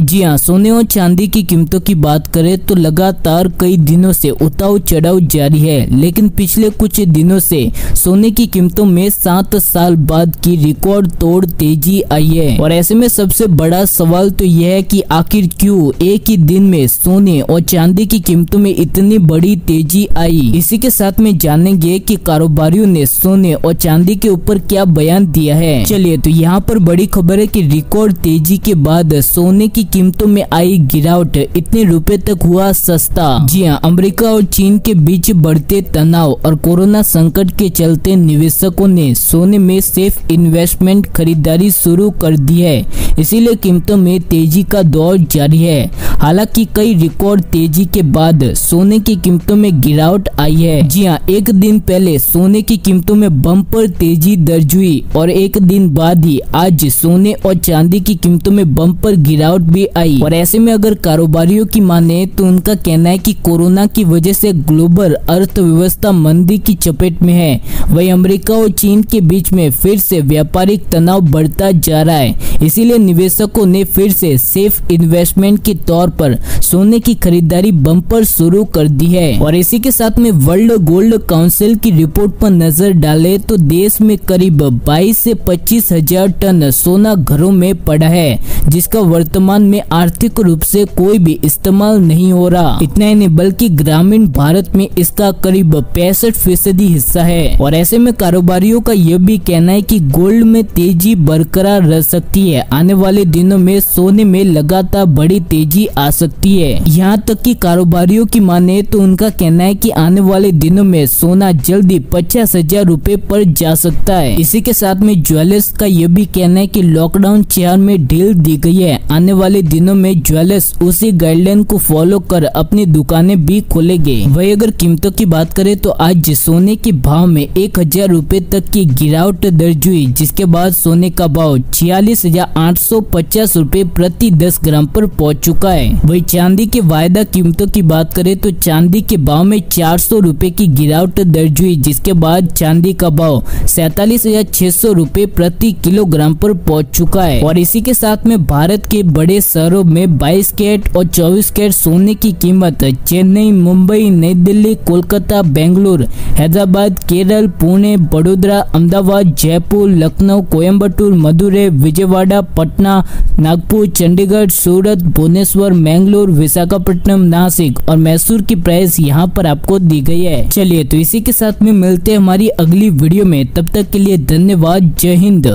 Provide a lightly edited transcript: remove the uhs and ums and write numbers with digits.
जी हाँ, सोने और चांदी की कीमतों की बात करें तो लगातार कई दिनों से उतार चढ़ाव जारी है, लेकिन पिछले कुछ दिनों से सोने की कीमतों में 7 साल बाद की रिकॉर्ड तोड़ तेजी आई है। और ऐसे में सबसे बड़ा सवाल तो यह है कि आखिर क्यों एक ही दिन में सोने और चांदी की कीमतों में इतनी बड़ी तेजी आई। इसी के साथ में जानेंगे कि कारोबारियों ने सोने और चांदी के ऊपर क्या बयान दिया है। चलिए, तो यहाँ पर बड़ी खबर है कि रिकॉर्ड तेजी के बाद सोने की कीमतों में आई गिरावट, इतने रुपए तक हुआ सस्ता। जी हाँ, अमेरिका और चीन के बीच बढ़ते तनाव और कोरोना संकट के चलते निवेशकों ने सोने में सेफ इन्वेस्टमेंट खरीदारी शुरू कर दी है, इसीलिए कीमतों में तेजी का दौर जारी है। हालांकि कई रिकॉर्ड तेजी के बाद सोने की कीमतों में गिरावट आई है। जी हाँ, एक दिन पहले सोने की कीमतों में बम्पर तेजी दर्ज हुई और एक दिन बाद ही आज सोने और चांदी की कीमतों में बम्पर गिरावट भी आई। और ऐसे में अगर कारोबारियों की माने तो उनका कहना है कि कोरोना की वजह से ग्लोबल अर्थव्यवस्था मंदी की चपेट में है। वहीं अमेरिका और चीन के बीच में फिर से व्यापारिक तनाव बढ़ता जा रहा है, इसीलिए निवेशकों ने फिर से सेफ इन्वेस्टमेंट के तौर पर सोने की खरीदारी बम्पर शुरू कर दी है। और इसी के साथ में वर्ल्ड गोल्ड काउंसिल की रिपोर्ट पर नजर डाले तो देश में करीब 22 से 25 हजार टन सोना घरों में पड़ा है, जिसका वर्तमान में आर्थिक रूप से कोई भी इस्तेमाल नहीं हो रहा। इतना ही नहीं बल्कि ग्रामीण भारत में इसका करीब 65% हिस्सा है। और ऐसे में कारोबारियों का यह भी कहना है कि गोल्ड में तेजी बरकरार रह सकती है। आने वाले दिनों में सोने में लगातार बड़ी तेजी आ सकती है। यहाँ तक कि कारोबारियों की माने तो उनका कहना है कि आने वाले दिनों में सोना जल्दी 50,000 रुपए पर जा सकता है। इसी के साथ में ज्वेलर्स का यह भी कहना है कि लॉकडाउन 4 में ढील दी गई है। आने वाले दिनों में ज्वेलर्स उसी गाइडलाइन को फॉलो कर अपनी दुकानें भी खोलेंगे। वही अगर कीमतों की बात करें तो आज सोने के भाव में 1000 रुपए तक की गिरावट दर्ज हुई, जिसके बाद सोने का भाव 46,850 रुपए प्रति 10 ग्राम पर पहुंच चुका है। वही चांदी के वायदा कीमतों की बात करें तो चांदी के भाव में 400 रुपए की गिरावट दर्ज हुई, जिसके बाद चांदी का भाव 47,600 रुपए प्रति किलोग्राम पर पहुंच चुका है। और इसी के साथ में भारत के बड़े शहरों में 22 कैरेट और 24 कैरेट सोने की कीमत चेन्नई, मुंबई, नई दिल्ली, कोलकाता, बेंगलुरु, हैदराबाद, केरल, पुणे, बड़ोदरा, अहमदाबाद, जयपुर, लखनऊ, कोयम्बटूर, मदुरै, विजयवाड़ा, पटना, नागपुर, चंडीगढ़, सूरत, भुवनेश्वर, मैंगलोर, विशाखापट्टनम, नासिक और मैसूर की प्राइस यहाँ पर आपको दी गई है। चलिए, तो इसी के साथ में मिलते हैं हमारी अगली वीडियो में। तब तक के लिए धन्यवाद। जय हिंद।